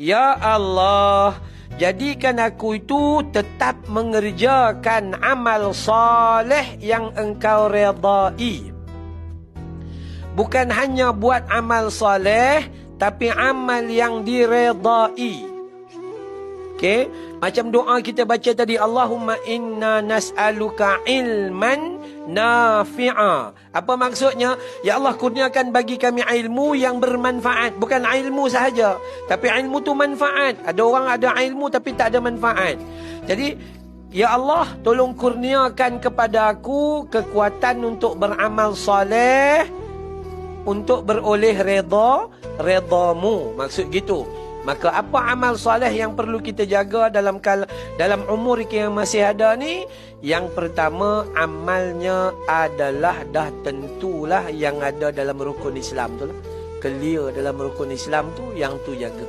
Ya Allah, jadikan aku itu tetap mengerjakan amal soleh yang Engkau redai. Bukan hanya buat amal soleh, tapi amal yang diredai. Okey, macam doa kita baca tadi, Allahumma inna nas'aluka ilman nafi'a. Apa maksudnya? Ya Allah, kurniakan bagi kami ilmu yang bermanfaat. Bukan ilmu sahaja, tapi ilmu tu manfaat. Ada orang ada ilmu tapi tak ada manfaat. Jadi, ya Allah, tolong kurniakan kepada aku kekuatan untuk beramal soleh, untuk beroleh redamu. Maksud gitu. Maka apa amal soleh yang perlu kita jaga dalam umur yang masih ada ni? Yang pertama, amalnya adalah dah tentulah yang ada dalam rukun Islam tu lah. Clear dalam rukun Islam tu, yang tu jaga.